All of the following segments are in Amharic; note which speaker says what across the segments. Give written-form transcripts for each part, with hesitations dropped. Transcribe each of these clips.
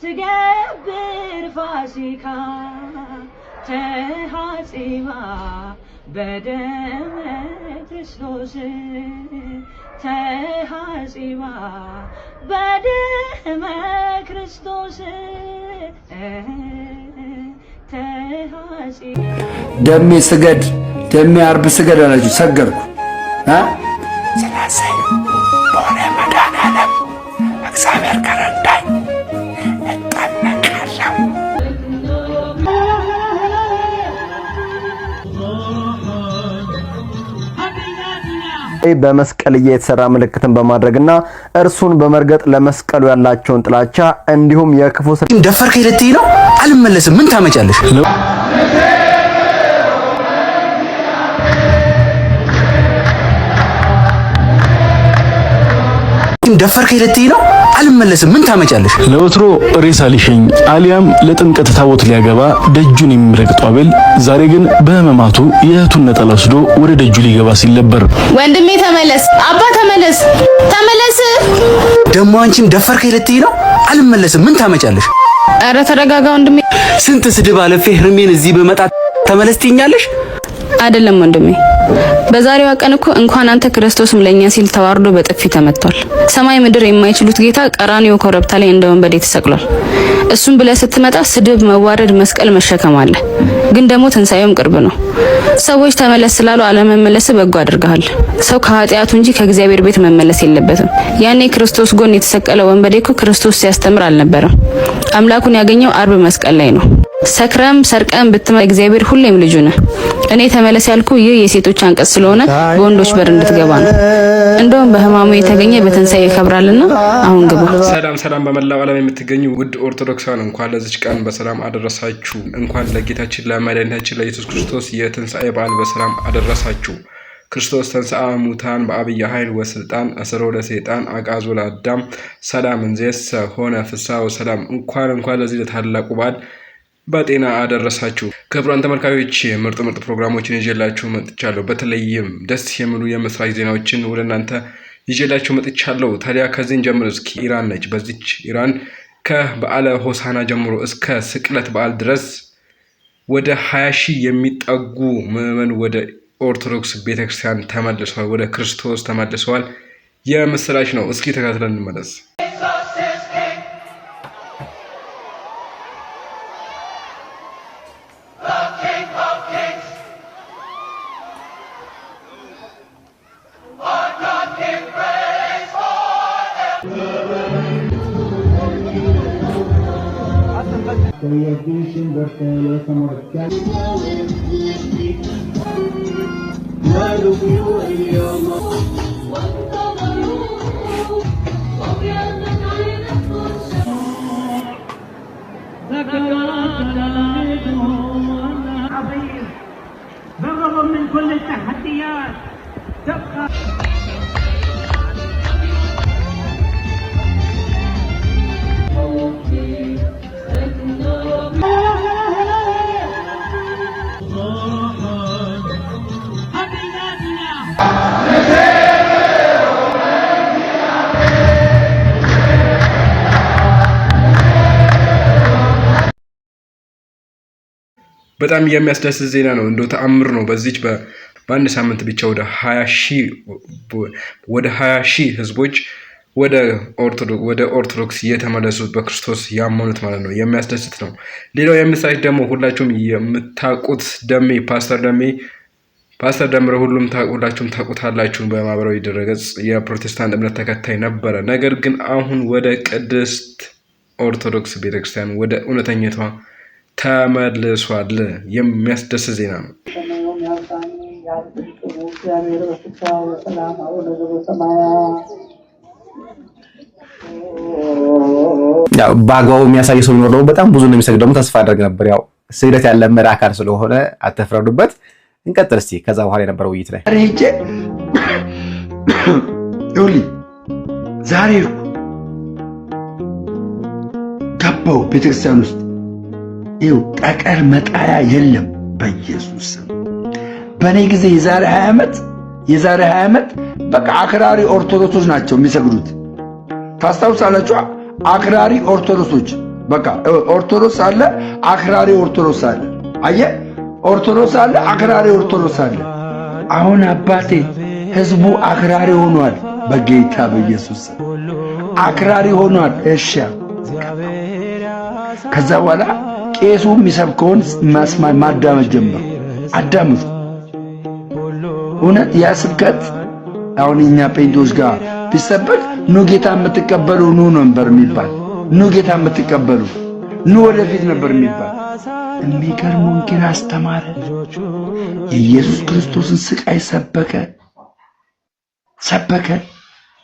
Speaker 1: ትገብር ፋሲካ ተሐጺባ በደመ ክርስቶስ ተሐጺባ በደመ ክርስቶስ ተሐጺባ
Speaker 2: ደሜ ስገድ ደሜ አርብ ስገድ አለች ሰገድኩ
Speaker 3: ስለዚህ በሆነ መድኃኒዓለም እግዚአብሔር ከረዳኝ እጠነቃለሁ።
Speaker 4: በመስቀል የተሰራ ምልክትን በማድረግና እርሱን በመርገጥ ለመስቀሉ ያላቸውን ጥላቻ እንዲሁም የክፉ ስራ
Speaker 3: ደፈርከኝ ልትይ ነው? አልመለስም። ምን ታመጫለሽ? ደፈርከኝ ልትይ ነው? አልመለስም። ምን ታመጫለሽ?
Speaker 5: ለወትሮ ሬሳ ሊሸኝ አሊያም ለጥምቀት ታቦት ሊያገባ ደጁን የሚረግጠው አቤል ዛሬ ግን በህመማቱ የእህቱን ነጠላ ወስዶ ወደ ደጁ ሊገባ ሲል ነበር።
Speaker 6: ወንድሜ ተመለስ፣ አባ ተመለስ፣ ተመለስ።
Speaker 3: ደሞ አንቺም ደፈርከኝ ልትይ ነው? አልመለስም። ምን ታመጫለሽ?
Speaker 6: ኧረ ተረጋጋ ወንድሜ።
Speaker 3: ስንት ስድብ አለፈ ህርሜን እዚህ በመጣት ተመለስ ትይኛለሽ?
Speaker 6: አይደለም ወንድሜ፣ በዛሬዋ ቀን እኮ እንኳን አንተ ክርስቶስም ለኛ ሲል ተዋርዶ በጥፊ ተመቷል። ሰማይ ምድር የማይችሉት ጌታ ቀራንዮ ኮረብታ ላይ እንደ ወንበዴ ተሰቅሏል። እሱም ብለህ ስትመጣ ስድብ፣ መዋረድ፣ መስቀል መሸከም አለ። ግን ደግሞ ትንሳኤውም ቅርብ ነው። ሰዎች ተመለስ ስላሉ አለመመለስ በጎ አድርገሃል። ሰው ከኃጢአቱ እንጂ ከእግዚአብሔር ቤት መመለስ የለበትም። ያኔ ክርስቶስ ጎን የተሰቀለ ወንበዴ እኮ ክርስቶስ ሲያስተምር አልነበረም። አምላኩን ያገኘው አርብ መስቀል ላይ ነው። ሰክረም ሰርቀም ብትመ እግዚአብሔር ሁሌም ልጁ ነህ። እኔ ተመለስ ያልኩ ይህ የሴቶች አንቀጽ ስለሆነ በወንዶች በር እንድትገባ ነው። እንደውም በህማሙ የተገኘ በትንሳኤ ይከብራልና አሁን ግባ።
Speaker 7: ሰላም በመላው ዓለም የምትገኙ ውድ ኦርቶዶክሳውያን እንኳን ለዚች ቀን በሰላም አደረሳችሁ። እንኳን ለጌታችን ለመድኃኒታችን ለኢየሱስ ክርስቶስ የትንሳኤ በዓል በሰላም አደረሳችሁ። ክርስቶስ ተንሥአ እሙታን በአብይ ኃይል ወስልጣን አሰሮ ለሰይጣን አጋዞ ለአዳም ሰላም እንዘሰ ሆነ ፍስሐ ወሰላም። እንኳን ለዚህ ለታላቁ በዓል በጤና አደረሳችሁ። ክቡራን ተመልካቾች ምርጥ ፕሮግራሞችን ይዤላችሁ መጥቻለሁ። በተለይም ደስ የሚሉ የምስራች ዜናዎችን ወደ እናንተ ይዤላችሁ መጥቻለሁ። ታዲያ ከዚህን ጀምሮ እስኪ ኢራን ነች። በዚች ኢራን ከበዓለ ሆሳና ጀምሮ እስከ ስቅለት በዓል ድረስ ወደ 20 ሺህ የሚጠጉ ምዕመናን ወደ ኦርቶዶክስ ቤተክርስቲያን ተመልሰዋል፣ ወደ ክርስቶስ ተመልሰዋል። የምስራች ነው። እስኪ ተከታትለን እንመለስ።
Speaker 1: بالرغم من كل التحديات تبقى
Speaker 7: በጣም የሚያስደስት ዜና ነው። እንደው ተአምር ነው። በዚች በአንድ ሳምንት ብቻ ወደ 20 ሺህ ህዝቦች ወደ ኦርቶዶክስ የተመለሱት በክርስቶስ ያመኑት ማለት ነው። የሚያስደስት ነው። ሌላው የምስራች ደግሞ ሁላችሁም የምታውቁት ደሜ ፓስተር ደምረ ሁላችሁም ታውቁታላችሁ። በማህበራዊ ድረገጽ የፕሮቴስታንት እምነት ተከታይ ነበረ። ነገር ግን አሁን ወደ ቅድስት ኦርቶዶክስ ቤተክርስቲያን ወደ እውነተኛቷ ተመልሷል። የሚያስደስት ዜና ነው።
Speaker 4: ያው ባጋው የሚያሳይ ሰው ቢኖር ነው በጣም ብዙ ነው የሚሰግደው ተስፋ አድርግ ነበር። ያው ስግደት ያለ መራካር ስለሆነ አተፍረዱበት። እንቀጥል እስቲ ከዛ በኋላ የነበረው ውይይት ላይ
Speaker 2: ሬጄ ዮሊ ዛሬ ገባው ቤተክርስቲያን ውስጥ ይው ጠቀር መጣያ የለም። በኢየሱስ በኔ ጊዜ የዛሬ 20 ዓመት በቃ አክራሪ ኦርቶዶክሶች ናቸው የሚሰግዱት። ታስታውሳላችሁ? አክራሪ ኦርቶዶክሶች በቃ ኦርቶዶክስ አለ፣ አክራሪ ኦርቶዶክስ አለ። አየህ፣ ኦርቶዶክስ አለ፣ አክራሪ ኦርቶዶክስ አለ። አሁን አባቴ ህዝቡ አክራሪ ሆኗል። በጌታ በኢየሱስ አክራሪ ሆኗል። እሺ፣ ከዛ በኋላ ቄሱ የሚሰብከውን መስማት ማዳመጥ ጀመሩ። አዳምጡ። እውነት ያ ስብከት አሁን እኛ ጴንጤዎች ጋር ቢሰበክ ኑ ጌታ የምትቀበሉ ኑ ነበር የሚባል። ኑ ጌታ የምትቀበሉ ኑ ወደፊት ነበር የሚባል። የሚገርም ወንጌል አስተማረ። የኢየሱስ ክርስቶስን ስቃይ ሰበከ።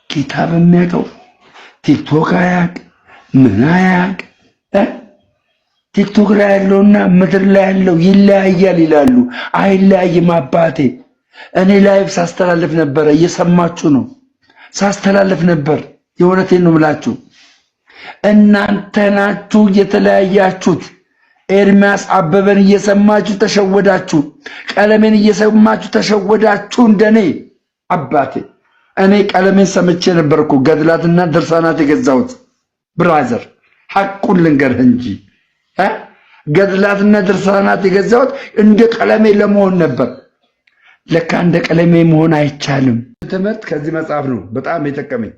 Speaker 2: ጌታ በሚያውቀው ቲክቶክ አያቅ ምን አያቅ። ቲክቶክ ላይ ያለውና ምድር ላይ ያለው ይለያያል ይላሉ። አይለያይም አባቴ። እኔ ላይቭ ሳስተላልፍ ነበር፣ እየሰማችሁ ነው። ሳስተላልፍ ነበር። የእውነቴን ነው የምላችሁ። እናንተ ናችሁ የተለያያችሁት። ኤርሚያስ አበበን እየሰማችሁ ተሸወዳችሁ። ቀለሜን እየሰማችሁ ተሸወዳችሁ። እንደኔ አባቴ እኔ ቀለሜን ሰምቼ ነበርኩ ገድላትና ድርሳናት የገዛሁት። ብራዘር ሐቁን ልንገርህ እንጂ ገድላትና ድርሳናት የገዛሁት እንደ ቀለሜ ለመሆን ነበር። ለካ እንደ ቀለሜ መሆን አይቻልም። ትምህርት ከዚህ መጽሐፍ ነው በጣም የጠቀመኝ።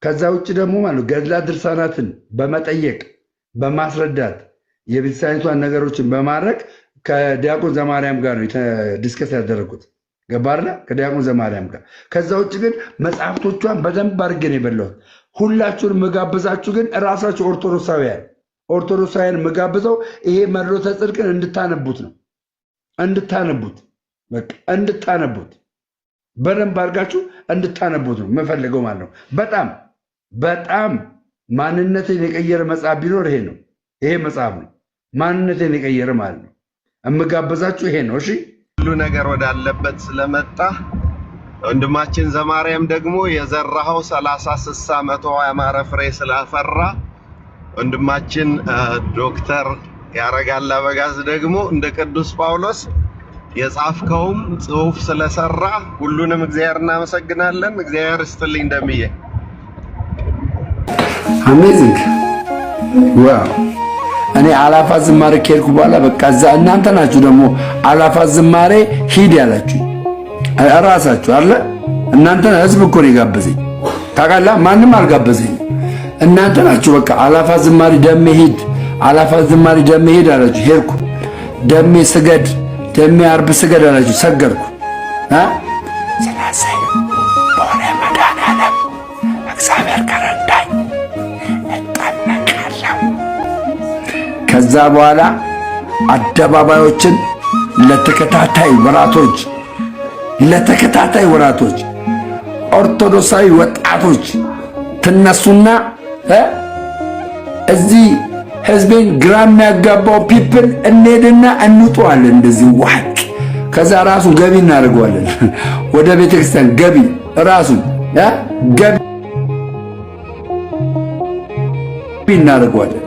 Speaker 2: ከዛ ውጭ ደግሞ ማለት ገድላት ድርሳናትን በመጠየቅ በማስረዳት የቤተክርስቲያኒቷን ነገሮችን በማድረግ ከዲያቆን ዘማርያም ጋር ነው ዲስከስ ያደረጉት። ገባርና ከዲያቆን ዘማርያም ጋር። ከዛ ውጭ ግን መጽሐፍቶቿን በደንብ አድርጌ ነው የበላሁት። ሁላችሁን መጋብዛችሁ ግን እራሳችሁ ኦርቶዶክሳውያን መጋብዘው ይሄ መድሎተ ጽድቅን እንድታነቡት ነው። እንድታነቡት በደንብ አድርጋችሁ እንድታነቡት ነው የምፈልገው ማለት ነው። በጣም ማንነቴን የቀየረ መጽሐፍ ቢኖር ይሄ ነው። ይሄ መጽሐፍ ነው ማንነቴን የቀየረ ማለት ነው። እምጋብዛችሁ ይሄ ነው። እሺ፣
Speaker 8: ሁሉ ነገር ወዳለበት ስለመጣ ወንድማችን ዘማርያም ደግሞ የዘራኸው 30 60 መቶ ያማረ ፍሬ ስላፈራ ወንድማችን ዶክተር ያረጋል አበጋዝ ደግሞ እንደ ቅዱስ ጳውሎስ የጻፍከውም ጽሑፍ ስለሰራ ሁሉንም እግዚአብሔር እናመሰግናለን። እግዚአብሔር ይስጥልኝ እንደምዬ።
Speaker 2: አሜዚንግ ዋው። እኔ አላፋት ዝማሬ ከሄድኩ በኋላ በቃ እዛ እናንተ ናችሁ ደግሞ አላፋት ዝማሬ ሂድ ያላችሁ እራሳችሁ አለ። እናንተ ህዝብ እኮ ነው የጋበዘኝ ታውቃለህ። ማንም አልጋበዘኝ። እናንተ ናችሁ በቃ አላፋት ዝማሬ ደሜ ሂድ፣ አላፋት ዝማሬ ደሜ ሂድ አላችሁ። ሄድኩ። ደሜ ስገድ፣ ደሜ አርብ ስገድ አላችሁ። ሰገድኩ። ስለዚህ በሆነ መድኃኒዓለም እግዚአብሔር ከረዳኝ እጠመቃለሁ። ከዛ በኋላ አደባባዮችን ለተከታታይ ወራቶች ኦርቶዶክሳዊ ወጣቶች ትነሱና እዚህ ህዝቤን ግራ የሚያጋባው ፒፕል እንሄድና እንውጠዋለን። እንደዚህ ዋቅ ከዛ ራሱ ገቢ እናደርገዋለን። ወደ ቤተክርስቲያን ገቢ ራሱ ገቢ እናደርገዋለን።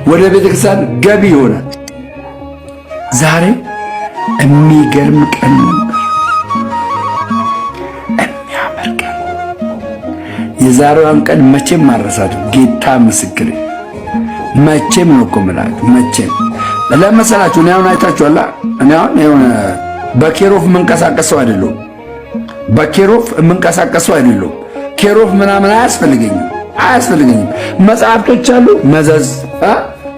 Speaker 2: ወደ ቤተክርስቲያን ገቢ ይሆናል። ዛሬ የሚገርም ቀን ነበር። የሚያምር ቀን። የዛሬዋን ቀን መቼም አልረሳትም። ጌታ ምስክሬ መቼም ነው እኮ የምላችሁ። መቼም ለመሰላችሁ እኔ አሁን አይታችኋላ። እኔ አሁን የሆነ በኬሮፍ የምንቀሳቀሰው አይደለሁም። ኬሮፍ ምናምን አያስፈልገኝም።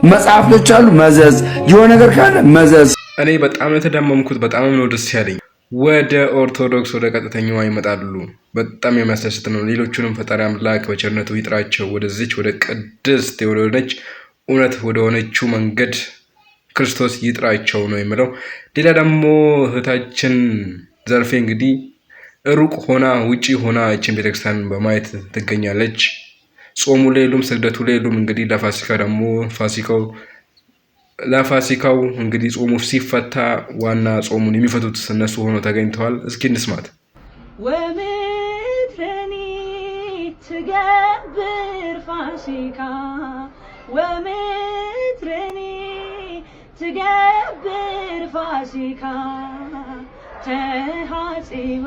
Speaker 2: መጽሐፍቶች አሉ መዘዝ የሆነ ነገር ካለ መዘዝ።
Speaker 7: እኔ በጣም የተደመምኩት በጣም ነው ደስ ያለኝ። ወደ ኦርቶዶክስ ወደ ቀጥተኛዋ ይመጣሉ። በጣም የሚያስደስት ነው። ሌሎቹንም ፈጣሪ አምላክ በቸርነቱ ይጥራቸው ወደዚች ወደ ቅድስት የሆነች እውነት ወደ ሆነችው መንገድ ክርስቶስ ይጥራቸው ነው የምለው። ሌላ ደግሞ እህታችን ዘርፌ እንግዲህ ሩቅ ሆና ውጪ ሆና እችን ቤተክርስቲያን በማየት ትገኛለች። ጾሙ ላይ የሉም፣ ስግደቱ ላይ የሉም። እንግዲህ ለፋሲካው እንግዲህ ጾሙ ሲፈታ ዋና ጾሙን የሚፈቱት እነሱ ሆነው ተገኝተዋል። እስኪ እንስማት።
Speaker 1: ወምድረኒ ትገብር ፋሲካ ወምድረኒ ትገብር ፋሲካ ተሐጺባ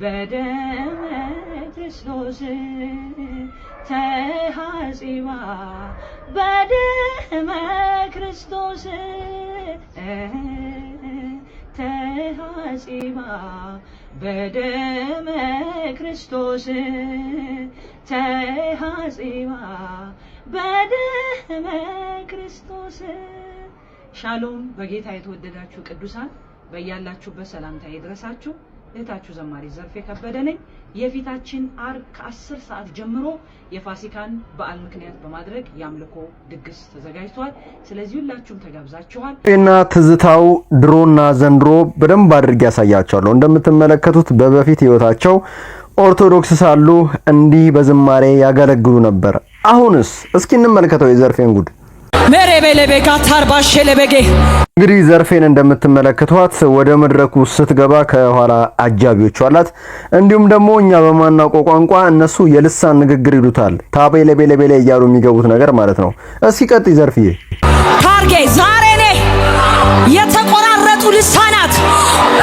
Speaker 1: በደመ ክርስቶስ ተሐጽባ በደመ ክርስቶስ ተሐጽባ በደመ ክርስቶስ ተሐጽባ በደመ ክርስቶስ። ሻሎም በጌታ የተወደዳችሁ ቅዱሳን በያላችሁበት ሰላምታ ይድረሳችሁ። እህታችሁ ዘማሪ ዘርፌ ከበደ ነኝ። የፊታችን ዓርብ ከ10 ሰዓት ጀምሮ የፋሲካን በዓል ምክንያት በማድረግ የአምልኮ ድግስ ተዘጋጅቷል። ስለዚህ ሁላችሁም ተጋብዛችኋል።
Speaker 9: እና ትዝታው ድሮና ዘንድሮ በደንብ አድርጌ ያሳያቸዋለሁ። እንደምትመለከቱት በበፊት ህይወታቸው ኦርቶዶክስ ሳሉ እንዲህ በዝማሬ ያገለግሉ ነበር። አሁንስ እስኪ እንመልከተው የዘርፌን ጉድ። እንግዲህ ዘርፌን እንደምትመለከቷት ወደ መድረኩ ስትገባ ከኋላ አጃቢዎች አላት። እንዲሁም ደግሞ እኛ በማናውቀው ቋንቋ እነሱ የልሳን ንግግር ይሉታል። ታቤለቤለቤለ እያሉ የሚገቡት ነገር ማለት ነው። እስኪ ቀጥይ ዘርፍዬ።
Speaker 10: ታርጌ ዛሬ ነኝ የተቆራረጡ ልሳናት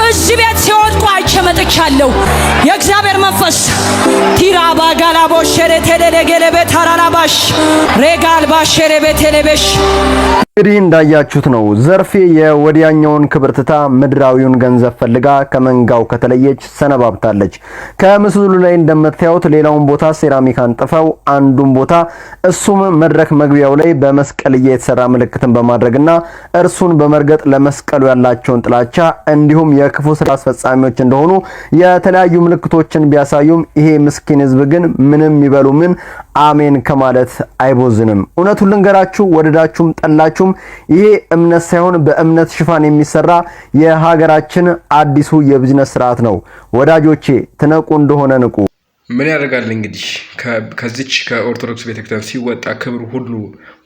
Speaker 10: እዚህ ቤት ሲወድቁ አይቼ መጥቻለሁ። የእግዚአብሔር መንፈስ ቲራባ ጋላቦ ሸረቴ ደደገለበ ታራራባሽ ሬጋል ባሸረ በተለበሽ።
Speaker 9: እንግዲህ እንዳያችሁት ነው ዘርፌ የወዲያኛውን ክብር ትታ ምድራዊውን ገንዘብ ፈልጋ ከመንጋው ከተለየች ሰነባብታለች። ከምስሉ ላይ እንደምታዩት ሌላውን ቦታ ሴራሚክ አንጥፈው አንዱን ቦታ እሱም መድረክ መግቢያው ላይ በመስቀል የተሰራ ምልክትን በማድረግና እርሱን በመርገጥ ለመስቀሉ ያላቸውን ጥላቻ እንዲሁም የክፉ ስራ አስፈጻሚዎች እንደሆኑ የተለያዩ ምልክቶችን ቢያሳዩም ይሄ ምስኪን ህዝብ ግን ምንም ይበሉ ምን አሜን ከማለት አይቦዝንም። እውነቱን ልንገራችሁ ወደዳችሁም ጠላችሁ ይሄ እምነት ሳይሆን በእምነት ሽፋን የሚሰራ የሀገራችን አዲሱ የቢዝነስ ስርዓት ነው። ወዳጆቼ ትነቁ እንደሆነ ንቁ።
Speaker 7: ምን ያደርጋል እንግዲህ ከዚች ከኦርቶዶክስ ቤተክርስቲያን ሲወጣ ክብር ሁሉ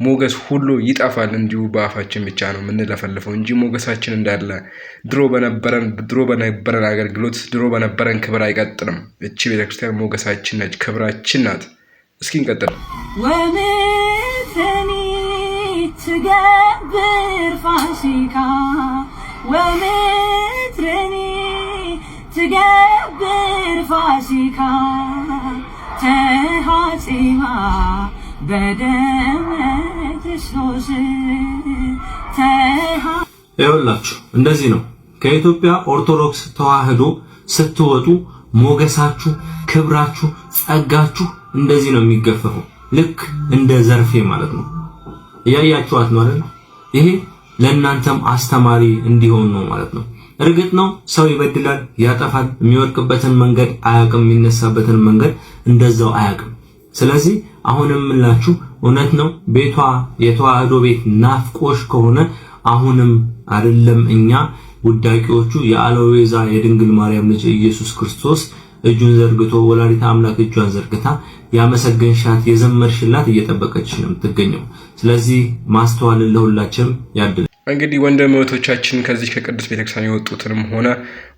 Speaker 7: ሞገስ ሁሉ ይጣፋል። እንዲሁ በአፋችን ብቻ ነው የምንለፈልፈው እንጂ ሞገሳችን እንዳለ ድሮ በነበረን አገልግሎት ድሮ በነበረን ክብር አይቀጥልም። እቺ ቤተክርስቲያን ሞገሳችን ነች፣ ክብራችን ናት። እስኪ እንቀጥል።
Speaker 1: ትገብር ፋሲካ ወምትርኒ ትገብር ፋሲካ ተሐጽባ በደመ ክርስቶስ
Speaker 11: ይኸውላችሁ እንደዚህ ነው። ከኢትዮጵያ ኦርቶዶክስ ተዋህዶ ስትወጡ ሞገሳችሁ፣ ክብራችሁ፣ ጸጋችሁ እንደዚህ ነው የሚገፈፈው። ልክ እንደ ዘርፌ ማለት ነው። እያያችኋት ነው አይደል? ይሄ ለእናንተም አስተማሪ እንዲሆን ነው ማለት ነው። እርግጥ ነው ሰው ይበድላል፣ ያጠፋል። የሚወርቅበትን መንገድ አያውቅም፣ የሚነሳበትን መንገድ እንደዛው አያውቅም። ስለዚህ አሁንም ምላችሁ እውነት ነው። ቤቷ የተዋህዶ ቤት ናፍቆሽ ከሆነ አሁንም አይደለም እኛ ውዳቂዎቹ የአለዌዛ የድንግል ማርያም ልጅ ኢየሱስ ክርስቶስ እጁን ዘርግቶ ወላዲተ አምላክ እጇን ዘርግታ ያመሰገንሻት የዘመርሽላት እየጠበቀች ነው የምትገኘው። ስለዚህ ማስተዋል ለሁላችንም ያድል።
Speaker 7: እንግዲህ ወንድም እህቶቻችን ከዚህ ከቅዱስ ቤተክርስቲያን የወጡትንም ሆነ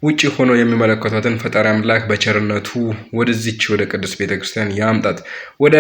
Speaker 7: ውጪ ሆኖ የሚመለከቷትን ፈጣሪ አምላክ በቸርነቱ ወደዚች ወደ ቅዱስ ቤተክርስቲያን ያምጣት። ወደ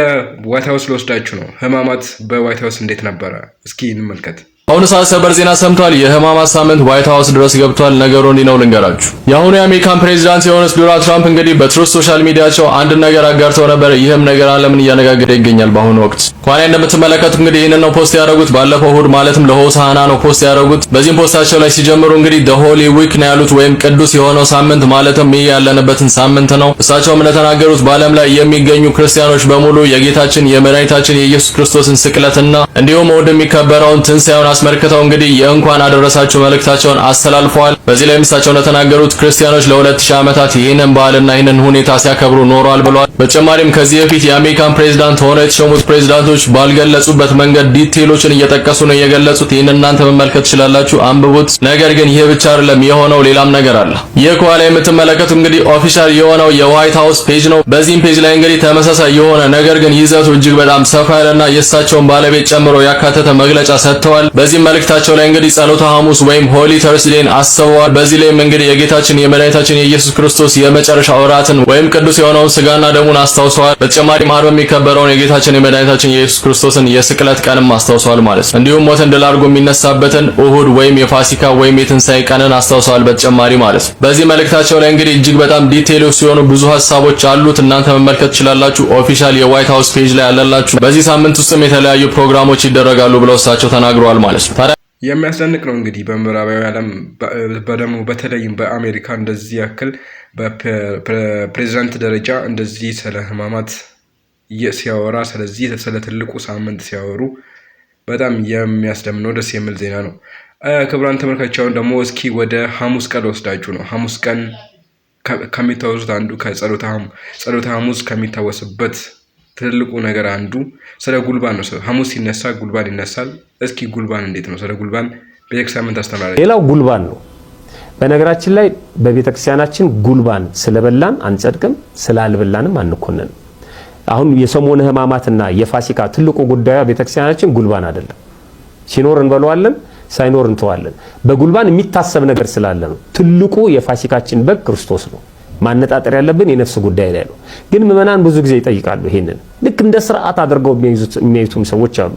Speaker 7: ዋይት ሃውስ ለወስዳችሁ ነው። ህማማት በዋይት ሃውስ እንዴት ነበረ? እስኪ እንመልከት።
Speaker 12: አሁን ሰበር ዜና ሰምቷል። የህማማት ሳምንት ዋይት ሃውስ ድረስ ገብቷል። ነገሩ እንዲህ ነው ልንገራችሁ። የአሁኑ የአሜሪካን ፕሬዚዳንት የሆኑት ዶናልድ ትራምፕ እንግዲህ በትሩዝ ሶሻል ሚዲያቸው አንድ ነገር አጋርተው ነበር። ይህም ነገር ዓለምን እያነጋገረ ይገኛል በአሁኑ ወቅት። ኳኔ እንደምትመለከቱት እንግዲህ ይህንን ነው ፖስት ያደረጉት። ባለፈው እሁድ ማለትም ለሆሳዕና ነው ፖስት ያደረጉት። በዚህም ፖስታቸው ላይ ሲጀምሩ እንግዲህ the holy week ነው ያሉት፣ ወይም ቅዱስ የሆነው ሳምንት ማለትም ይህ ያለንበትን ሳምንት ነው። እሳቸውም እንደተናገሩት በዓለም ላይ የሚገኙ ክርስቲያኖች በሙሉ የጌታችን የመድኃኒታችን የኢየሱስ ክርስቶስን ስቅለትና እንዲሁም እሁድ የሚከበረውን ትንሣኤውን አስመልክተው እንግዲህ የእንኳን አደረሳችሁ መልእክታቸውን አስተላልፈዋል። በዚህ ላይ እሳቸው እንደተናገሩት ክርስቲያኖች ለ2000 ዓመታት ይህንን በዓልና ይህንን ሁኔታ ሲያከብሩ ኖረዋል ብለዋል። በተጨማሪም ከዚህ በፊት የአሜሪካን ፕሬዝዳንት ሆነው የተሾሙት ፕሬዝዳንቶች ባልገለጹበት መንገድ ዲቴይሎችን እየጠቀሱ ነው የገለጹት። ይህን እናንተ መመልከት ትችላላችሁ፣ አንብቡት። ነገር ግን ይህ ብቻ አይደለም የሆነው፣ ሌላም ነገር አለ። ይህ ከኋላ የምትመለከቱት እንግዲህ ኦፊሻል የሆነው የዋይት ሃውስ ፔጅ ነው። በዚህም ፔጅ ላይ እንግዲህ ተመሳሳይ የሆነ ነገር ግን ይዘቱ እጅግ በጣም ሰፋ ያለና የእሳቸውን ባለቤት ጨምሮ ያካተተ መግለጫ ሰጥተዋል። በዚህ በዚህ መልእክታቸው ላይ እንግዲህ ጸሎተ ሐሙስ ወይም ሆሊ ተርስዴን አስበዋል። በዚህ ላይም እንግዲህ የጌታችን የመድኃኒታችን የኢየሱስ ክርስቶስ የመጨረሻ እራትን ወይም ቅዱስ የሆነውን ስጋና ደሙን አስታውሰዋል። በተጨማሪም ዓርብ የሚከበረውን የጌታችን የመድኃኒታችን የኢየሱስ ክርስቶስን የስቅለት ቀንም አስታውሰዋል ማለት ነው። እንዲሁም ሞትን ድል አድርጎ የሚነሳበትን እሁድ ወይም የፋሲካ ወይም የትንሣኤ ቀንን አስታውሰዋል በተጨማሪ ማለት ነው። በዚህ መልእክታቸው ላይ እንግዲህ እጅግ በጣም ዲቴይሎች ሲሆኑ ብዙ ሐሳቦች አሉት። እናንተ መመልከት ትችላላችሁ። ኦፊሻል የዋይት ሃውስ ፔጅ ላይ ያለላችሁ። በዚህ ሳምንት ውስጥም የተለያዩ ፕሮግራሞች ይደረጋሉ ብለው እሳቸው ተናግረዋል ማለት ነው።
Speaker 7: የሚያስደንቅ ነው እንግዲህ በምዕራባዊ ዓለም በደሞ በተለይም በአሜሪካ እንደዚህ ያክል በፕሬዝዳንት ደረጃ እንደዚህ ስለ ሕማማት ሲያወራ ስለዚህ ስለ ትልቁ ሳምንት ሲያወሩ በጣም የሚያስደምም ነው። ደስ የሚል ዜና ነው። ክቡራን ተመልካቾች ደግሞ እስኪ ወደ ሐሙስ ቀን ወስዳችሁ ነው። ሐሙስ ቀን ከሚታወሱት አንዱ ጸሎተ ሐሙስ ከሚታወስበት ትልቁ ነገር አንዱ ስለ ጉልባን ነው። ሐሙስ ሲነሳ ጉልባን ይነሳል። እስኪ ጉልባን እንዴት ነው? ስለ ጉልባን ቤተክርስቲያን ታስተምራለች።
Speaker 13: ሌላው ጉልባን ነው። በነገራችን ላይ በቤተክርስቲያናችን ጉልባን ስለበላን አንጸድቅም፣ ስላልበላንም አንኮነንም። አሁን የሰሞነ ሕማማትና የፋሲካ ትልቁ ጉዳዩ ቤተክርስቲያናችን ጉልባን አይደለም። ሲኖር እንበለዋለን፣ ሳይኖር እንተዋለን። በጉልባን የሚታሰብ ነገር ስላለ ነው። ትልቁ የፋሲካችን በግ ክርስቶስ ነው። ማነጣጠር ያለብን የነፍስ ጉዳይ ላይ ነው። ግን ምዕመናን ብዙ ጊዜ ይጠይቃሉ። ይሄንን ልክ እንደ ስርዓት አድርገው የሚያዩትም ሰዎች አሉ።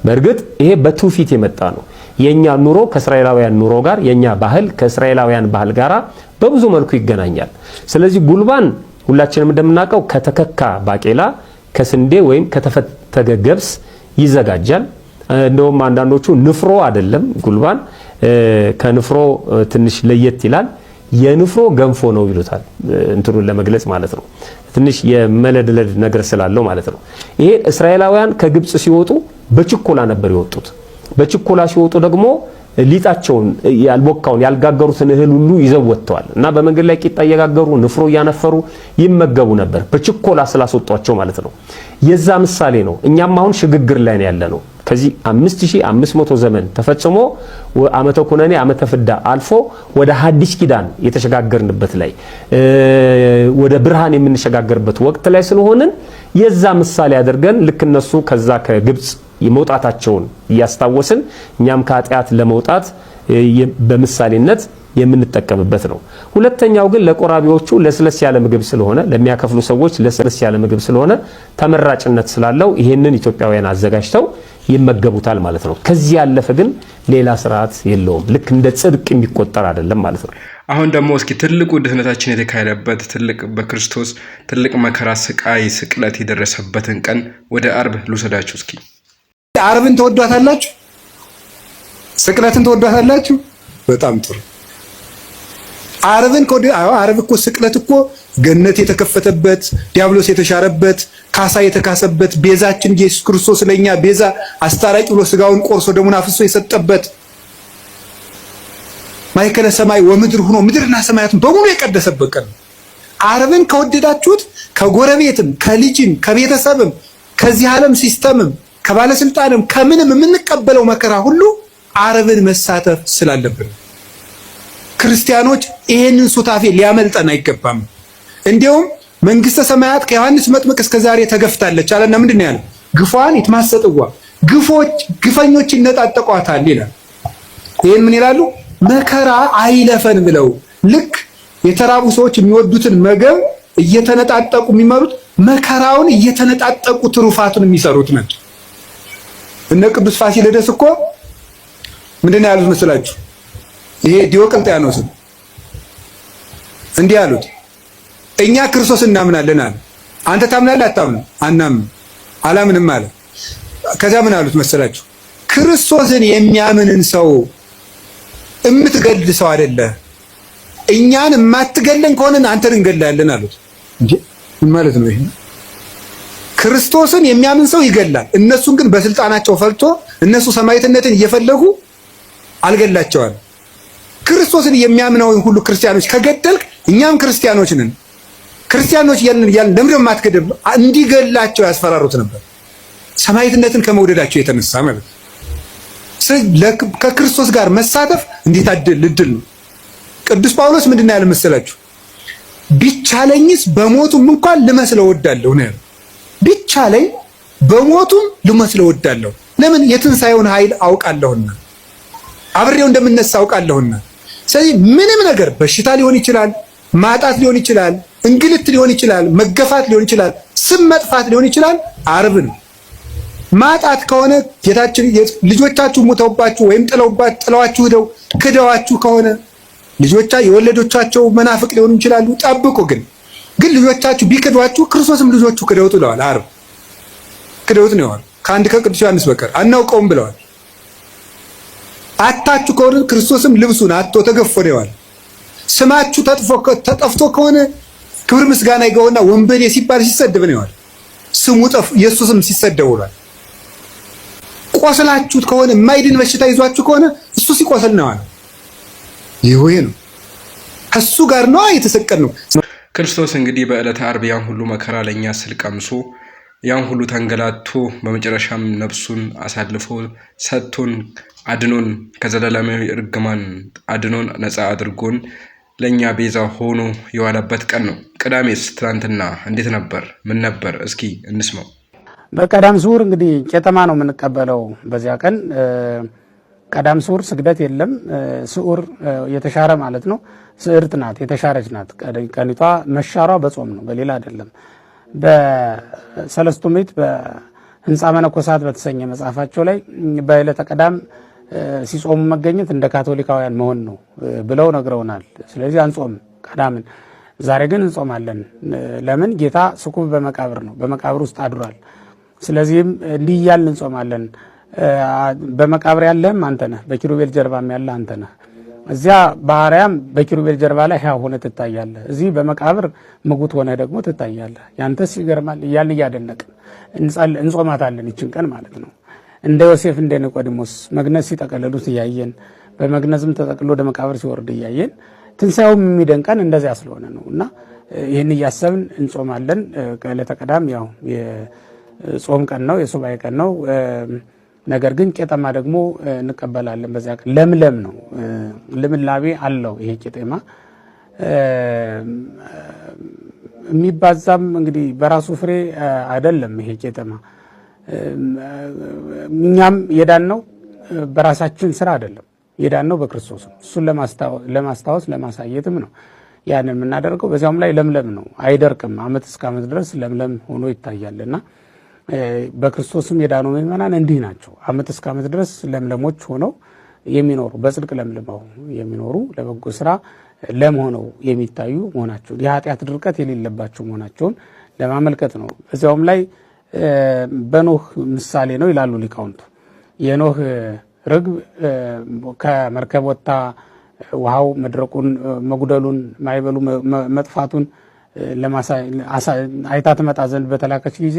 Speaker 13: በእርግጥ ይሄ በትውፊት የመጣ ነው። የኛ ኑሮ ከእስራኤላውያን ኑሮ ጋር፣ የኛ ባህል ከእስራኤላውያን ባህል ጋር በብዙ መልኩ ይገናኛል። ስለዚህ ጉልባን ሁላችንም እንደምናውቀው ከተከካ ባቄላ፣ ከስንዴ ወይም ከተፈተገ ገብስ ይዘጋጃል። እንደውም አንዳንዶቹ ንፍሮ አይደለም ጉልባን ከንፍሮ ትንሽ ለየት ይላል። የንፍሮ ገንፎ ነው ይሉታል። እንትኑን ለመግለጽ ማለት ነው። ትንሽ የመለድለድ ነገር ስላለው ማለት ነው። ይሄ እስራኤላውያን ከግብጽ ሲወጡ በችኮላ ነበር የወጡት። በችኮላ ሲወጡ ደግሞ ሊጣቸውን ያልቦካውን ያልጋገሩትን እህል ሁሉ ይዘው ወጥተዋል እና በመንገድ ላይ ቂጣ እየጋገሩ ንፍሮ እያነፈሩ ይመገቡ ነበር፣ በችኮላ ስላስወጧቸው ማለት ነው። የዛ ምሳሌ ነው። እኛም አሁን ሽግግር ላይ ያለ ነው። ከዚህ 5500 ዘመን ተፈጽሞ ዓመተ ኩነኔ ዓመተ ፍዳ አልፎ ወደ ሐዲስ ኪዳን የተሸጋገርንበት ላይ ወደ ብርሃን የምንሸጋገርበት ወቅት ላይ ስለሆንን የዛ ምሳሌ አድርገን ልክ እነሱ ከዛ ከግብጽ የመውጣታቸውን እያስታወስን እኛም ከኃጢአት ለመውጣት በምሳሌነት የምንጠቀምበት ነው። ሁለተኛው ግን ለቆራቢዎቹ ለስለስ ያለ ምግብ ስለሆነ ለሚያከፍሉ ሰዎች ለስለስ ያለ ምግብ ስለሆነ ተመራጭነት ስላለው ይሄንን ኢትዮጵያውያን አዘጋጅተው ይመገቡታል ማለት ነው። ከዚህ ያለፈ ግን ሌላ ስርዓት የለውም። ልክ እንደ ጽድቅ የሚቆጠር አይደለም ማለት ነው።
Speaker 7: አሁን ደግሞ እስኪ ትልቁ ድህነታችን የተካሄደበት ትልቅ በክርስቶስ ትልቅ መከራ፣ ስቃይ፣ ስቅለት የደረሰበትን ቀን ወደ ዓርብ ልውሰዳችሁ። እስኪ
Speaker 14: ዓርብን ተወዷታላችሁ? ስቅለትን ተወዷታላችሁ? በጣም ጥሩ። ዓርብን ዓርብ እኮ ስቅለት እኮ ገነት የተከፈተበት ዲያብሎስ የተሻረበት ካሳ የተካሰበት ቤዛችን ኢየሱስ ክርስቶስ ለኛ ቤዛ አስታራቂ ብሎ ስጋውን ቆርሶ ደሙን አፍሶ የሰጠበት ማይከለ ሰማይ ወምድር ሆኖ ምድርና ሰማያትን በሙሉ የቀደሰበት ቀን። ዓርብን ከወደዳችሁት ከጎረቤትም ከልጅም ከቤተሰብም ከዚህ ዓለም ሲስተምም ከባለስልጣንም ከምንም የምንቀበለው መከራ ሁሉ ዓርብን መሳተፍ ስላለብን ክርስቲያኖች ይሄንን ሱታፌ ሊያመልጠን አይገባም። እንዲያውም መንግስተ ሰማያት ከዮሐንስ መጥምቅ እስከ ዛሬ ተገፍታለች አለና ምንድነው ያለው? ግፏን ይትማሰጥዋ ግፈኞች ይነጣጠቋታል ይላል። ይሄን ምን ይላሉ? መከራ አይለፈን ብለው ልክ የተራቡ ሰዎች የሚወዱትን መገብ እየተነጣጠቁ የሚመሩት መከራውን እየተነጣጠቁ ትሩፋቱን የሚሰሩት ነው። እነ ቅዱስ ፋሲለደስ እኮ ምንድነው ያሉት መስላችሁ? ይሄ ዲዮቅልጥያኖስ እንዲህ ያሉት እኛ ክርስቶስ እናምናለን አለ። አንተ ታምናለህ? አታምንም? አናምን። አላምንም አለ። ከዛ ምን አሉት መሰላችሁ? ክርስቶስን የሚያምንን ሰው እምትገድል ሰው አይደለ፣ እኛን የማትገለን ከሆነ አንተን እንገድላለን አሉት። እንጂ ምን ማለት ነው ይሄ? ክርስቶስን የሚያምን ሰው ይገላል። እነሱን ግን በስልጣናቸው ፈልቶ እነሱ ሰማዕትነትን እየፈለጉ አልገላቸዋል። ክርስቶስን የሚያምነውን ሁሉ ክርስቲያኖች ከገደልክ እኛም ክርስቲያኖች ነን፣ ክርስቲያኖች ያልን ለምን የማትገድል እንዲገላቸው ያስፈራሩት ነበር። ሰማዕትነትን ከመውደዳቸው የተነሳ ማለት ነው። ከክርስቶስ ጋር መሳተፍ እንዴት እድል ነው። ቅዱስ ጳውሎስ ምንድነው ያለ መሰላችሁ? ቢቻለኝስ በሞቱም እንኳን ልመስለው እወዳለሁ ነው ያለው። ቢቻለኝ በሞቱም ልመስለው እወዳለሁ። ለምን? የትንሣኤውን ኃይል አውቃለሁና። አብሬው እንደምነሳ አውቃለሁና ስለዚህ ምንም ነገር በሽታ ሊሆን ይችላል፣ ማጣት ሊሆን ይችላል፣ እንግልት ሊሆን ይችላል፣ መገፋት ሊሆን ይችላል፣ ስም መጥፋት ሊሆን ይችላል። ዓርብ ነው። ማጣት ከሆነ ጌታችን ልጆቻችሁ ሞተውባችሁ ወይም ጥለዋችሁ ሄደው ክደዋችሁ ከሆነ የወለዶቻቸው መናፍቅ ሊሆኑ ይችላሉ። ጠብቁ። ግን ልጆቻችሁ ቢክዷችሁ ክርስቶስም ልጆቹ ክደውት ብለዋል። ዓርብ ክደውት ነው ያለው። ከአንድ ከቅዱስ ዮሐንስ በቀር አናውቀውም ብለዋል። አታችሁ ከሆነ ክርስቶስም ልብሱን አጥቶ ተገፎ ነው ያለው። ስማችሁ ተጠፍቶ ከሆነ ክብር ምስጋና ይገውና ወንበዴ ሲባል ሲሰደብ ነው ያለው። ስሙ ኢየሱስም ሲሰደብ ውሏል። ቆስላችሁት ከሆነ የማይድን በሽታ ይዟችሁ ከሆነ እሱ ሲቆስል ነው ያለው። ይሄ ነው ከሱ ጋር ነው የተሰቀል ነው።
Speaker 7: ክርስቶስ እንግዲህ በዕለተ ዓርብ ያን ሁሉ መከራ ለኛ ስል ቀምሶ ያን ሁሉ ተንገላቶ በመጨረሻም ነፍሱን አሳልፎ ሰጥቶን አድኖን ከዘላለማዊ እርግማን አድኖን ነፃ አድርጎን ለኛ ቤዛ ሆኖ የዋለበት ቀን ነው። ቅዳሜስ ትናንትና እንዴት ነበር? ምን ነበር? እስኪ እንስማው።
Speaker 15: በቀዳም ሱር እንግዲህ ቄጠማ ነው የምንቀበለው። በዚያ ቀን ቀዳም ሱር ስግደት የለም። ስዑር የተሻረ ማለት ነው። ስዕርት ናት፣ የተሻረች ናት። ቀኒቷ መሻሯ በጾም ነው፣ በሌላ አይደለም። በሰለስቱ ምዕት በህንፃ መነኮሳት በተሰኘ መጽሐፋቸው ላይ በዕለተ ቀዳም ሲጾሙ መገኘት እንደ ካቶሊካውያን መሆን ነው ብለው ነግረውናል። ስለዚህ አንጾም ቀዳምን። ዛሬ ግን እንጾማለን። ለምን? ጌታ ስኩብ በመቃብር ነው፣ በመቃብር ውስጥ አድሯል። ስለዚህም እንዲህ እያልን እንጾማለን። በመቃብር ያለህም አንተ ነህ፣ በኪሩቤል ጀርባም ያለህ አንተ ነህ። እዚያ በአርያም በኪሩቤል ጀርባ ላይ ሕያው ሆነህ ትታያለህ። እዚህ በመቃብር ምጉት ሆነህ ደግሞ ትታያለህ። ያንተስ ይገርማል እያልን እያደነቅን እንጾማታለን ይችን ቀን ማለት ነው። እንደ ዮሴፍ እንደ ኒቆዲሞስ መግነዝ ሲጠቀልሉት እያየን በመግነዝም ተጠቅሎ ወደ መቃብር ሲወርድ እያየን ትንሣኤውም የሚደንቀን እንደዚያ ስለሆነ ነው እና ይህን እያሰብን እንጾማለን። ከዕለተ ቀዳም ያው የጾም ቀን ነው፣ የሱባኤ ቀን ነው። ነገር ግን ቄጠማ ደግሞ እንቀበላለን። በዚያ ቀን ለምለም ነው፣ ልምላቤ አለው። ይሄ ቄጠማ የሚባዛም እንግዲህ በራሱ ፍሬ አይደለም። ይሄ ቄጠማ እኛም የዳነው በራሳችን ስራ አይደለም፣ የዳነው በክርስቶስ ነው። እሱን ለማስታወስ ለማሳየትም ነው ያንን የምናደርገው። በዚያውም ላይ ለምለም ነው፣ አይደርቅም። ዓመት እስከ ዓመት ድረስ ለምለም ሆኖ ይታያልና በክርስቶስም የዳኑ ምእመናን እንዲህ ናቸው። ዓመት እስከ ዓመት ድረስ ለምለሞች ሆነው የሚኖሩ በጽድቅ ለምልመው የሚኖሩ ለበጎ ስራ ለም ሆነው የሚታዩ መሆናቸውን የኃጢአት ድርቀት የሌለባቸው መሆናቸውን ለማመልከት ነው። በዚያውም ላይ በኖህ ምሳሌ ነው ይላሉ ሊቃውንቱ። የኖህ ርግብ ከመርከብ ወጥታ ውሃው መድረቁን፣ መጉደሉን፣ ማይበሉ መጥፋቱን አይታ ትመጣ ዘንድ በተላከች ጊዜ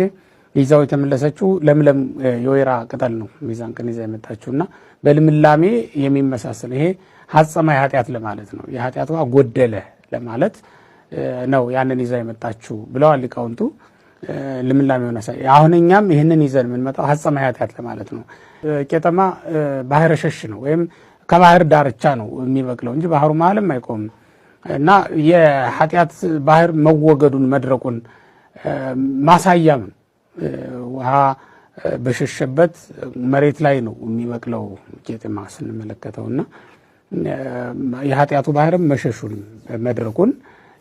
Speaker 15: ይዛው የተመለሰችው ለምለም የወይራ ቅጠል ነው። ሚዛን ቀን ይዛ የመጣችውና በልምላሜ የሚመሳሰል ይሄ ሐጸማይ ኃጢአት ለማለት ነው። የኃጢአቷ ጎደለ ለማለት ነው ያንን ይዛ የመጣችው ብለዋል ሊቃውንቱ። ልምላሜውን አሁን እኛም ይህንን ይዘን የምንመጣው ሐጸማይ ኃጢአት ለማለት ነው። ቄጠማ ባህረ ሸሽ ነው ወይም ከባህር ዳርቻ ነው የሚበቅለው እንጂ ባህሩ መሀልም አይቆምም እና የኃጢአት ባህር መወገዱን መድረቁን ማሳያም ነው። ውሃ በሸሸበት መሬት ላይ ነው የሚበቅለው ቄጠማ ስንመለከተውና የኃጢአቱ ባህርም መሸሹን መድረቁን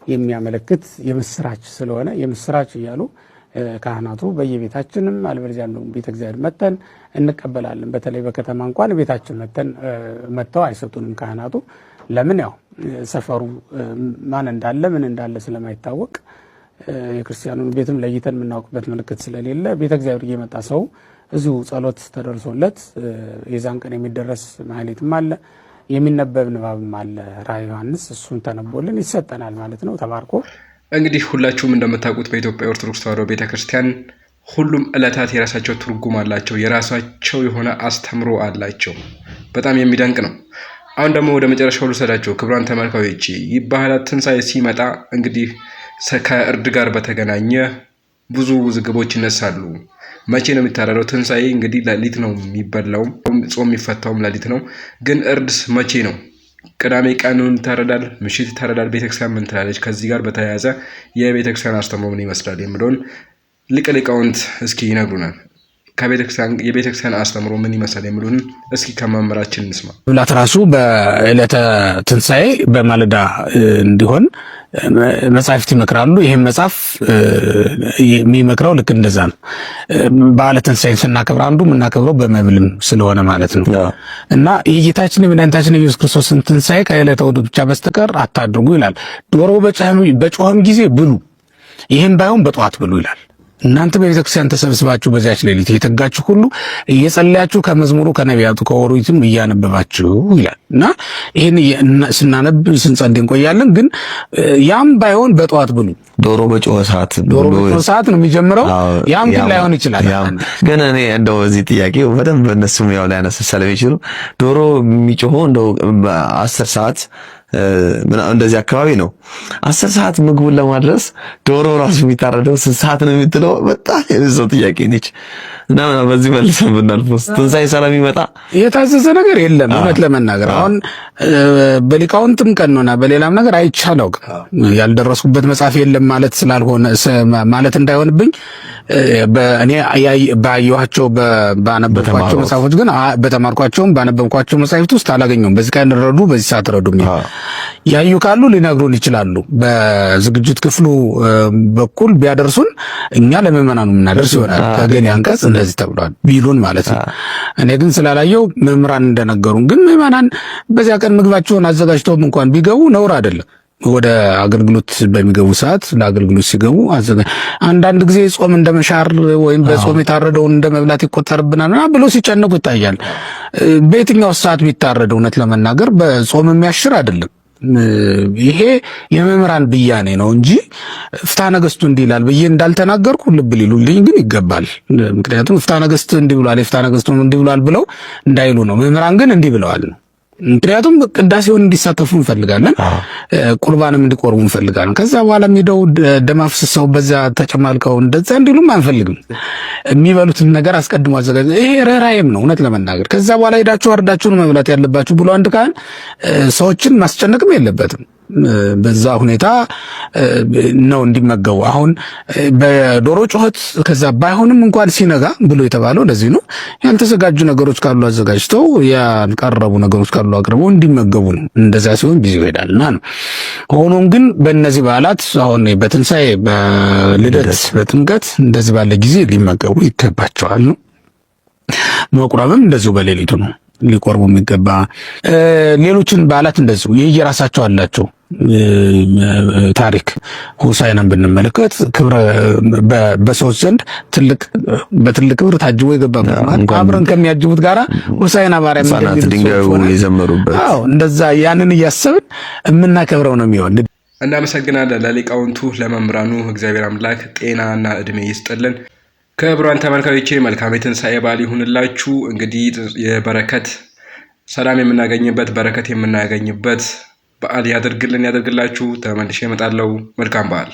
Speaker 15: የሚያመለክት የምስራች ስለሆነ የምስራች እያሉ ካህናቱ በየቤታችንም አልበለዚያም ደግሞ ቤተ እግዚአብሔር መተን እንቀበላለን። በተለይ በከተማ እንኳን ቤታችን መተው አይሰጡንም ካህናቱ። ለምን? ያው ሰፈሩ ማን እንዳለ ምን እንዳለ ስለማይታወቅ የክርስቲያኑን ቤትም ለይተን የምናውቅበት ምልክት ስለሌለ ቤተ እግዚአብሔር እየመጣ ሰው እዚሁ ጸሎት ተደርሶለት የዛን ቀን የሚደረስ ማህሌትም አለ፣ የሚነበብ ንባብም አለ። ራዕየ ዮሐንስ እሱን ተነቦልን ይሰጠናል ማለት ነው። ተባርኮ
Speaker 7: እንግዲህ ሁላችሁም እንደምታውቁት በኢትዮጵያ ኦርቶዶክስ ተዋሕዶ ቤተክርስቲያን ሁሉም ዕለታት የራሳቸው ትርጉም አላቸው፣ የራሳቸው የሆነ አስተምሮ አላቸው። በጣም የሚደንቅ ነው። አሁን ደግሞ ወደ መጨረሻው ልውሰዳቸው። ክቡራን ተመልካቾች ይህ በዓለ ትንሣኤ ሲመጣ እንግዲህ ከእርድ ጋር በተገናኘ ብዙ ውዝግቦች ይነሳሉ። መቼ ነው የሚታረደው? ትንሣኤ እንግዲህ ሌሊት ነው የሚበላው፣ ጾም የሚፈታውም ሌሊት ነው። ግን እርድስ መቼ ነው? ቅዳሜ ቀኑን ይታረዳል? ምሽት ይታረዳል? ቤተክርስቲያን ምን ትላለች? ከዚህ ጋር በተያያዘ የቤተክርስቲያን አስተምሮ ምን ይመስላል የሚለውን ሊቀ ሊቃውንት እስኪ ይነግሩናል። የቤተክርስቲያን አስተምሮ ምን ይመስላል የሚሉን እስኪ ከመምህራችን እንስማ።
Speaker 15: ብላት ራሱ በዕለተ ትንሣኤ በማለዳ እንዲሆን መጻሕፍት ይመክራሉ። ይህም መጽሐፍ የሚመክረው ልክ እንደዛ ነው። በዓለ ትንሣኤን ስናከብር አንዱ የምናከብረው በመብልም ስለሆነ ማለት ነው እና የጌታችን የመድኃኒታችን የኢየሱስ ክርስቶስን ትንሣኤ ከዕለተ እሑድ ብቻ በስተቀር አታድርጉ ይላል። ዶሮ በጮኸም ጊዜ ብሉ፣ ይህም ባይሆን በጠዋት ብሉ ይላል። እናንተ በቤተክርስቲያን ተሰብስባችሁ በዚያች ሌሊት የተጋችሁ ሁሉ እየጸለያችሁ ከመዝሙሩ ከነቢያቱ ከኦሪትም እያነበባችሁ ይላል እና ይህን ስናነብ ስንጸልይ እንቆያለን። ግን ያም ባይሆን በጠዋት ብሉ።
Speaker 16: ዶሮ በጮኸ
Speaker 15: ሰዓት ነው የሚጀምረው። ያም ግን ላይሆን ይችላል።
Speaker 16: ግን እኔ እንደው እዚህ ጥያቄው በደንብ እነሱም ያው ሊያነሱ ስለሚችሉ ዶሮ የሚጮኸው እንደው 10 ሰዓት እንደዚህ አካባቢ ነው። 10 ሰዓት ምግቡን ለማድረስ ዶሮ ራሱ የሚታረደው 6 ሰዓት ነው የምትለው በጣም የሰው ጥያቄ ነች እና በዚህ መልሰን ብናልፈው ትንሣኤ ሰላም ይመጣ
Speaker 15: የታዘዘ ነገር የለም። እውነት ለመናገር አሁን በሊቃውንትም ቀኖና በሌላም ነገር አይቻለው ያልደረስኩበት መጽሐፍ የለም ማለት ስላልሆነ ማለት እንዳይሆንብኝ እኔ ባየኋቸው ባነበብኳቸው መጽሐፎች ግን በተማርኳቸውም ባነበብኳቸው መጽሐፍት ውስጥ አላገኘሁም። በዚህ ቀን ረዱ፣ በዚህ ሰዓት ረዱ ያዩ ካሉ ሊነግሩን ይችላሉ። በዝግጅት ክፍሉ በኩል ቢያደርሱን እኛ ለምዕመናኑ የምናደርስ ይሆናል። ከገኔ አንቀጽ እንደዚህ ተብሏል ቢሉን ማለት ነው። እኔ ግን ስላላየው መምህራን እንደነገሩን ግን ምዕመናን በዚያ ቀን ምግባቸውን አዘጋጅተውም እንኳን ቢገቡ ነውር አይደለም። ወደ አገልግሎት በሚገቡ ሰዓት ለአገልግሎት ሲገቡ አንዳንድ ጊዜ ጾም እንደመሻር ወይም በጾም የታረደውን እንደመብላት ይቆጠርብናል ብሎ ሲጨነቁ ይታያል። በየትኛው ሰዓት ቢታረድ እውነት ለመናገር በጾም የሚያሽር አይደለም። ይሄ የመምህራን ብያኔ ነው እንጂ ፍትሐ ነገሥቱ እንዲህ ይላል ብዬ እንዳልተናገርኩ ልብ ሊሉልኝ ግን ይገባል። ምክንያቱም ፍትሐ ነገሥት እንዲህ ብሏል፣ የፍትሐ ነገሥቱ እንዲህ ብሏል ብለው እንዳይሉ ነው። መምህራን ግን እንዲህ ብለዋል ነው። ምክንያቱም ቅዳሴውን እንዲሳተፉ እንፈልጋለን፣ ቁርባንም እንዲቆርቡ እንፈልጋለን። ከዛ በኋላ ሄደው ደም አፍስሰው በዛ ተጨማልቀው እንደዛ እንዲሉም አንፈልግም። የሚበሉትን ነገር አስቀድሞ አዘጋጅ። ይሄ ርህራሄም ነው እውነት ለመናገር። ከዛ በኋላ ሄዳችሁ አርዳችሁን መብላት ያለባችሁ ብሎ አንድ ካህን ሰዎችን ማስጨነቅም የለበትም። በዛ ሁኔታ ነው እንዲመገቡ። አሁን በዶሮ ጩኸት ከዛ ባይሆንም እንኳን ሲነጋ ብሎ የተባለው ለዚህ ነው። ያልተዘጋጁ ነገሮች ካሉ አዘጋጅተው ያልቀረቡ ነገሮች ካሉ አቅርበው እንዲመገቡ ነው። እንደዛ ሲሆን ጊዜው ይሄዳልና ነው። ሆኖም ግን በእነዚህ በዓላት አሁን በትንሣኤ፣ በልደት፣ በጥምቀት እንደዚህ ባለ ጊዜ ሊመገቡ ይገባቸዋል ነው። መቁረብም እንደዚሁ በሌሊቱ ነው ሊቆርቡ የሚገባ። ሌሎችን በዓላት እንደዚሁ የየራሳቸው አላቸው ታሪክ። ሆሳዕናን ብንመለከት ክብረ በሰዎች ዘንድ በትልቅ ክብር ታጅቦ የገባበት ማለት አብረን ከሚያጅቡት ጋራ ሆሳዕና ማርያም
Speaker 16: ድንጋዩ የዘመሩበት
Speaker 15: እንደዛ ያንን እያሰብን የምናከብረው ነው የሚሆን።
Speaker 7: እናመሰግናለን ለሊቃውንቱ ለመምህራኑ። እግዚአብሔር አምላክ ጤናና እድሜ ይስጥልን። ክቡራን ተመልካቾቼ መልካም የትንሣኤ በዓል ይሁንላችሁ። እንግዲህ የበረከት ሰላም የምናገኝበት በረከት የምናገኝበት በዓል ያድርግላችሁ። ተመልሼ እመጣለሁ። መልካም በዓል።